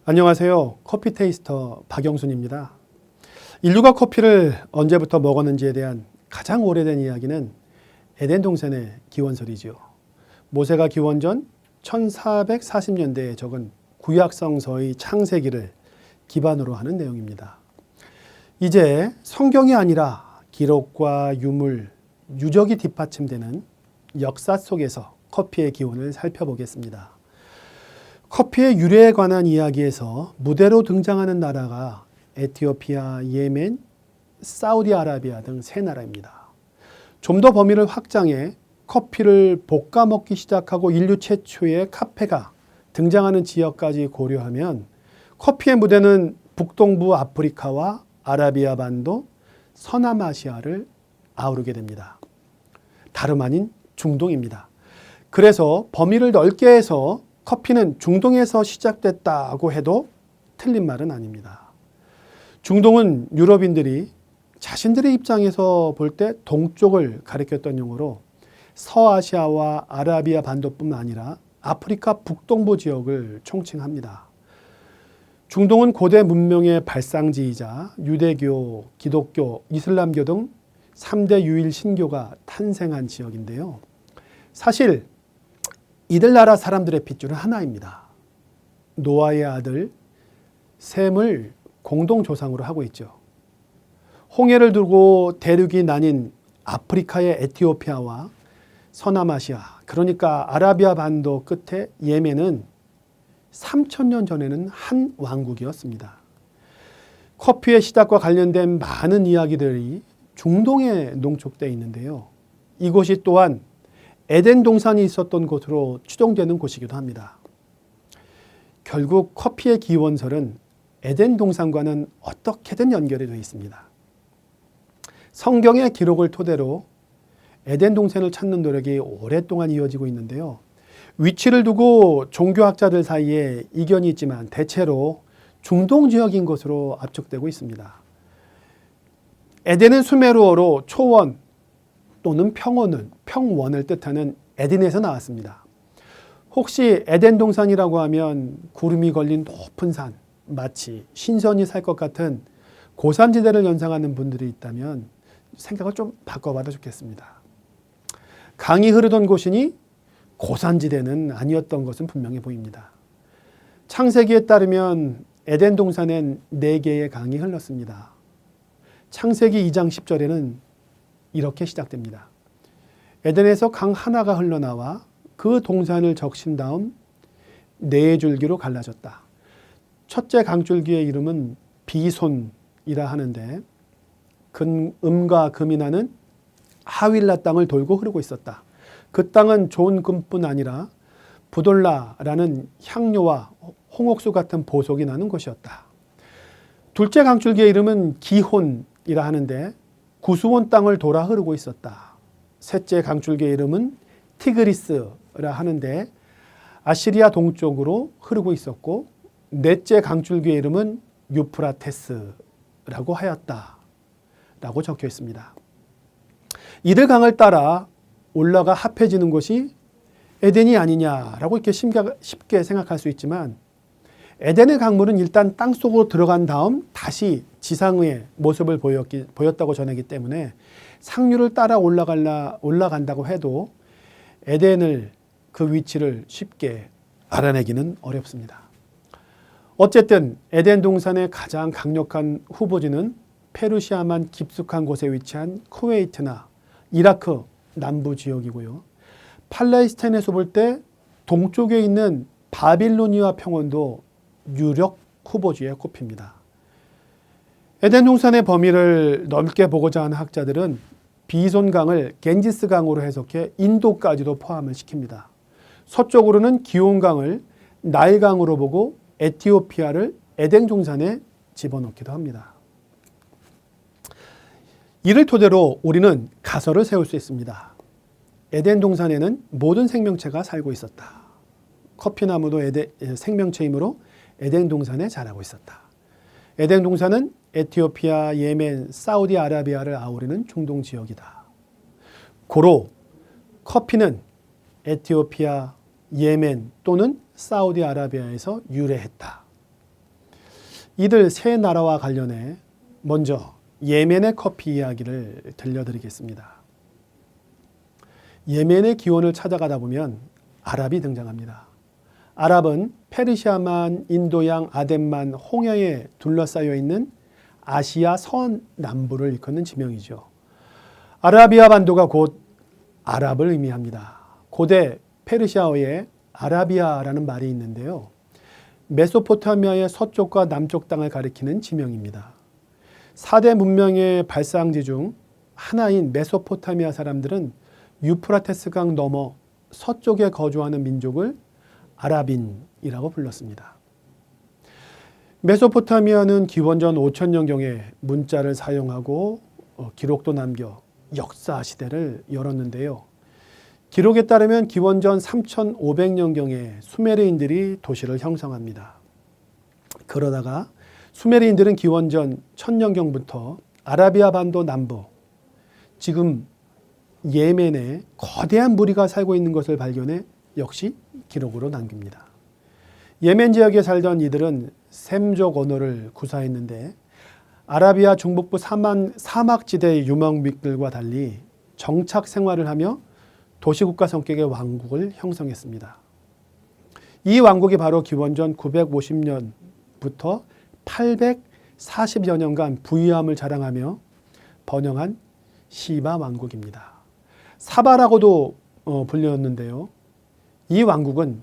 안녕하세요. 커피 테이스터 박영순입니다. 인류가 커피를 언제부터 먹었는지에 대한 가장 오래된 이야기는 에덴 동산의 기원설이지요. 모세가 기원전 1440년대에 적은 구약성서의 창세기를 기반으로 하는 내용입니다. 이제 성경이 아니라 기록과 유물, 유적이 뒷받침되는 역사 속에서 커피의 기원을 살펴보겠습니다. 커피의 유래에 관한 이야기에서 무대로 등장하는 나라가 에티오피아, 예멘, 사우디아라비아 등 세 나라입니다. 좀 더 범위를 확장해 커피를 볶아 먹기 시작하고 인류 최초의 카페가 등장하는 지역까지 고려하면 커피의 무대는 북동부 아프리카와 아라비아 반도, 서남아시아를 아우르게 됩니다. 다름 아닌 중동입니다. 그래서 범위를 넓게 해서 커피는 중동에서 시작됐다고 해도 틀린 말은 아닙니다. 중동은 유럽인들이 자신들의 입장에서 볼 때 동쪽을 가리켰던 용어로 서아시아와 아라비아 반도뿐만 아니라 아프리카 북동부 지역을 총칭합니다. 중동은 고대 문명의 발상지이자 유대교, 기독교, 이슬람교 등 3대 유일 신교가 탄생한 지역인데요. 사실 이들 나라 사람들의 핏줄은 하나입니다. 노아의 아들 셈을 공동 조상으로 하고 있죠. 홍해를 두고 대륙이 나뉜 아프리카의 에티오피아와 서남아시아, 그러니까 아라비아 반도 끝에 예멘은 3000년 전에는 한 왕국이었습니다. 커피의 시작과 관련된 많은 이야기들이 중동에 농축되어 있는데요. 이곳이 또한 에덴 동산이 있었던 곳으로 추정되는 곳이기도 합니다. 결국 커피의 기원설은 에덴 동산과는 어떻게든 연결이 되어 있습니다. 성경의 기록을 토대로 에덴 동산을 찾는 노력이 오랫동안 이어지고 있는데요. 위치를 두고 종교학자들 사이에 이견이 있지만 대체로 중동 지역인 것으로 압축되고 있습니다. 에덴은 수메르어로 초원 또는 평원을 뜻하는 에덴에서 나왔습니다. 혹시 에덴 동산이라고 하면 구름이 걸린 높은 산, 마치 신선이 살 것 같은 고산지대를 연상하는 분들이 있다면 생각을 좀 바꿔봐도 좋겠습니다. 강이 흐르던 곳이니 고산지대는 아니었던 것은 분명해 보입니다. 창세기에 따르면 에덴 동산엔 4개의 강이 흘렀습니다. 창세기 2장 10절에는 이렇게 시작됩니다. 에덴에서 강 하나가 흘러나와 그 동산을 적신 다음 4줄기로 갈라졌다. 첫째 강줄기의 이름은 비손이라 하는데 음과 금이 나는 하윌라 땅을 돌고 흐르고 있었다. 그 땅은 좋은 금뿐 아니라 부돌라라는 향료와 홍옥수 같은 보석이 나는 곳이었다. 둘째 강줄기의 이름은 기혼이라 하는데 구수온 땅을 돌아 흐르고 있었다. 셋째 강줄기의 이름은 티그리스라 하는데 아시리아 동쪽으로 흐르고 있었고 넷째 강줄기의 이름은 유프라테스라고 하였다. 라고 적혀 있습니다. 이들 강을 따라 올라가 합해지는 곳이 에덴이 아니냐라고 이렇게 쉽게 생각할 수 있지만 에덴의 강물은 일단 땅속으로 들어간 다음 다시 지상의 모습을 보였다고 전하기 때문에 상류를 따라 올라간다고 해도 에덴을 그 위치를 쉽게 알아내기는 어렵습니다. 어쨌든 에덴 동산의 가장 강력한 후보지는 페르시아만 깊숙한 곳에 위치한 쿠웨이트나 이라크 남부 지역이고요. 팔레스타인에서 볼 때 동쪽에 있는 바빌로니아 평원도 유력 후보지에 꼽힙니다. 에덴 동산의 범위를 넓게 보고자 하는 학자들은 비손강을 겐지스강으로 해석해 인도까지도 포함을 시킵니다. 서쪽으로는 기온강을 나일강으로 보고 에티오피아를 에덴 동산에 집어넣기도 합니다. 이를 토대로 우리는 가설을 세울 수 있습니다. 에덴 동산에는 모든 생명체가 살고 있었다. 커피나무도 생명체이므로 에덴 동산에 자라고 있었다. 에덴 동산은 에티오피아, 예멘, 사우디아라비아를 아우르는 중동 지역이다. 고로 커피는 에티오피아, 예멘 또는 사우디아라비아에서 유래했다. 이들 세 나라와 관련해 먼저 예멘의 커피 이야기를 들려드리겠습니다. 예멘의 기원을 찾아가다 보면 아랍이 등장합니다. 아랍은 페르시아만, 인도양, 아덴만, 홍해에 둘러싸여 있는 아시아 서남부를 일컫는 지명이죠. 아라비아 반도가 곧 아랍을 의미합니다. 고대 페르시아어에 아라비아라는 말이 있는데요. 메소포타미아의 서쪽과 남쪽 땅을 가리키는 지명입니다. 4대 문명의 발상지 중 하나인 메소포타미아 사람들은 유프라테스 강 너머 서쪽에 거주하는 민족을 아랍인이라고 불렀습니다. 메소포타미아는 기원전 5000년경에 문자를 사용하고 기록도 남겨 역사 시대를 열었는데요. 기록에 따르면 기원전 3500년경에 수메르인들이 도시를 형성합니다. 그러다가 수메르인들은 기원전 1000년경부터 아라비아 반도 남부, 지금 예멘에 거대한 무리가 살고 있는 것을 발견해 역시 기록으로 남깁니다. 예멘 지역에 살던 이들은 셈족 언어를 구사했는데 아라비아 중북부 사막지대의 유목민들과 달리 정착 생활을 하며 도시국가 성격의 왕국을 형성했습니다. 이 왕국이 바로 기원전 950년부터 840여 년간 부유함을 자랑하며 번영한 시바 왕국입니다. 사바라고도 불렸는데요. 이 왕국은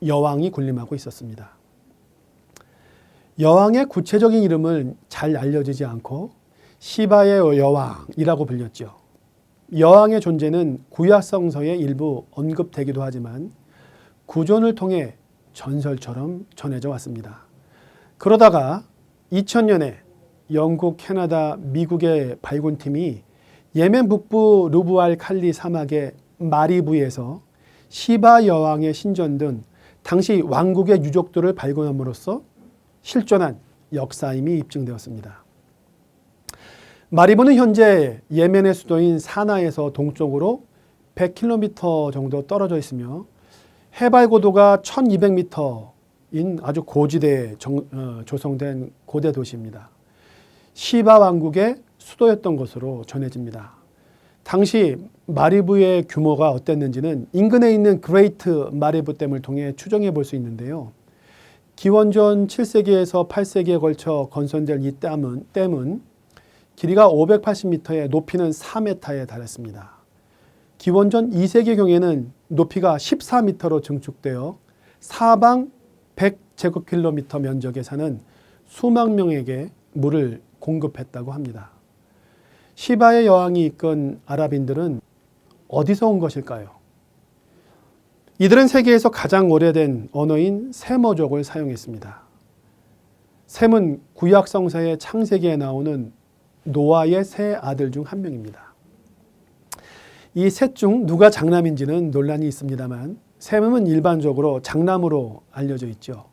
여왕이 군림하고 있었습니다. 여왕의 구체적인 이름은 잘 알려지지 않고 시바의 여왕이라고 불렸죠. 여왕의 존재는 구약 성서에 일부 언급되기도 하지만 구존을 통해 전설처럼 전해져 왔습니다. 그러다가 2000년에 영국, 캐나다, 미국의 발굴팀이 예멘 북부 루브알 칼리 사막의 마리부에서 시바 여왕의 신전 등 당시 왕국의 유적들을 발견함으로써 실존한 역사임이 입증되었습니다. 마리부는 현재 예멘의 수도인 사나에서 동쪽으로 100km 정도 떨어져 있으며 해발 고도가 1200m인 아주 고지대에 조성된 고대 도시입니다. 시바 왕국의 수도였던 것으로 전해집니다. 당시 마리부의 규모가 어땠는지는 인근에 있는 그레이트 마리부 댐을 통해 추정해 볼 수 있는데요. 기원전 7세기에서 8세기에 걸쳐 건설된 이 댐은 길이가 580m에 높이는 4m에 달했습니다. 기원전 2세기경에는 높이가 14m로 증축되어 사방 100제곱킬로미터 면적에 사는 수만 명에게 물을 공급했다고 합니다. 시바의 여왕이 이끈 아랍인들은 어디서 온 것일까요? 이들은 세계에서 가장 오래된 언어인 세머족을 사용했습니다. 셈은 구약 성서의 창세기에 나오는 노아의 세 아들 중 한 명입니다. 이 셋 중 누가 장남인지는 논란이 있습니다만 셈은 일반적으로 장남으로 알려져 있죠.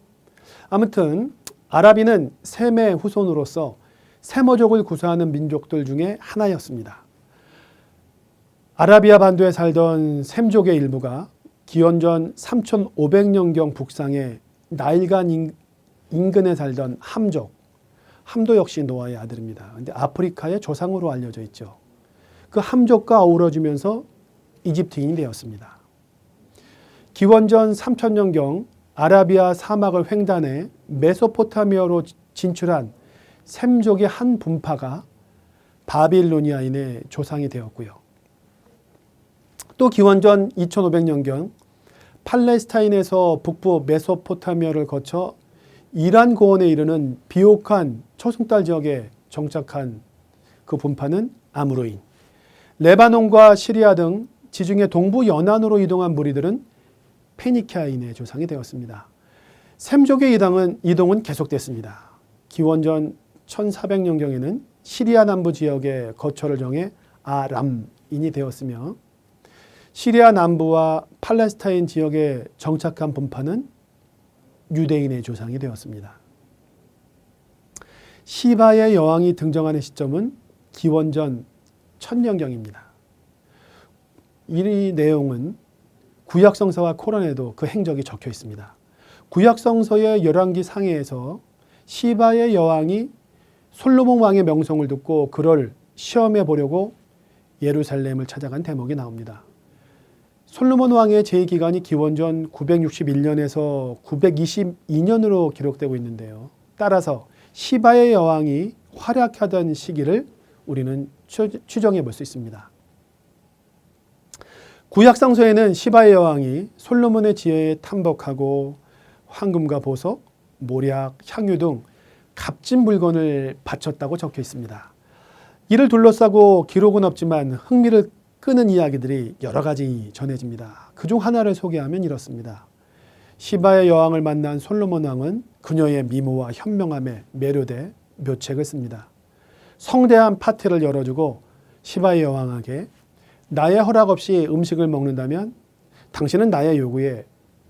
아무튼 아랍인은 셈의 후손으로서 세머족을 구사하는 민족들 중에 하나였습니다. 아라비아 반도에 살던 셈족의 일부가 기원전 3500년경 북상의 나일강 인근에 살던 함도 역시 노아의 아들입니다. 그런데 아프리카의 조상으로 알려져 있죠. 그 함족과 어우러지면서 이집트인이 되었습니다. 기원전 3000년경 아라비아 사막을 횡단해 메소포타미아로 진출한 셈족의 한 분파가 바빌로니아인의 조상이 되었고요. 또 기원전 2500년경 팔레스타인에서 북부 메소포타미아를 거쳐 이란 고원에 이르는 비옥한 초승달 지역에 정착한 그 분파는 아무르인, 레바논과 시리아 등 지중해 동부 연안으로 이동한 무리들은 페니키아인의 조상이 되었습니다. 셈족의 이동은 계속됐습니다. 기원전 1400년경에는 시리아 남부 지역에 거처를 정해 아람인이 되었으며 시리아 남부와 팔레스타인 지역에 정착한 분파는 유대인의 조상이 되었습니다. 시바의 여왕이 등장하는 시점은 기원전 1000년경입니다. 이 내용은 구약성서와 코란에도 그 행적이 적혀 있습니다. 구약성서의 열왕기 상해에서 시바의 여왕이 솔로몬 왕의 명성을 듣고 그를 시험해 보려고 예루살렘을 찾아간 대목이 나옵니다. 솔로몬 왕의 재기간이 기원전 961년에서 922년으로 기록되고 있는데요. 따라서 시바의 여왕이 활약하던 시기를 우리는 추정해 볼 수 있습니다. 구약성서에는 시바의 여왕이 솔로몬의 지혜에 탐복하고 황금과 보석, 모략, 향유 등 값진 물건을 바쳤다고 적혀 있습니다. 이를 둘러싸고 기록은 없지만 흥미를 끄는 이야기들이 여러 가지 전해집니다. 그중 하나를 소개하면 이렇습니다. 시바의 여왕을 만난 솔로몬 왕은 그녀의 미모와 현명함에 매료돼 묘책을 씁니다. 성대한 파티를 열어주고 시바의 여왕에게 나의 허락 없이 음식을 먹는다면 당신은 나의 요구에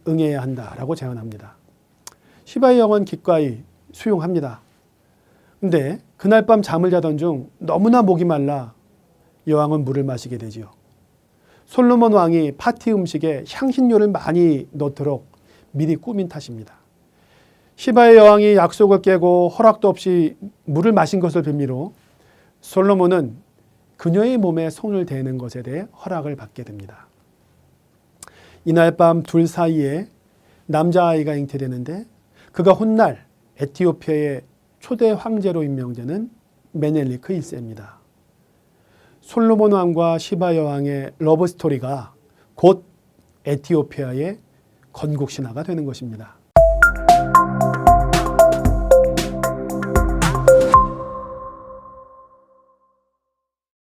응해야 한다라고 제안합니다. 시바의 여왕은 기꺼이 수용합니다. 근데 그날 밤 잠을 자던 중 너무나 목이 말라 여왕은 물을 마시게 되지요. 솔로몬 왕이 파티 음식에 향신료를 많이 넣도록 미리 꾸민 탓입니다. 시바의 여왕이 약속을 깨고 허락도 없이 물을 마신 것을 빌미로 솔로몬은 그녀의 몸에 손을 대는 것에 대해 허락을 받게 됩니다. 이날 밤 둘 사이에 남자아이가 잉태되는데 그가 훗날 에티오피아의 초대 황제로 임명되는 메넬리크 1세입니다. 솔로몬 왕과 시바 여왕의 러브 스토리가 곧 에티오피아의 건국 신화가 되는 것입니다.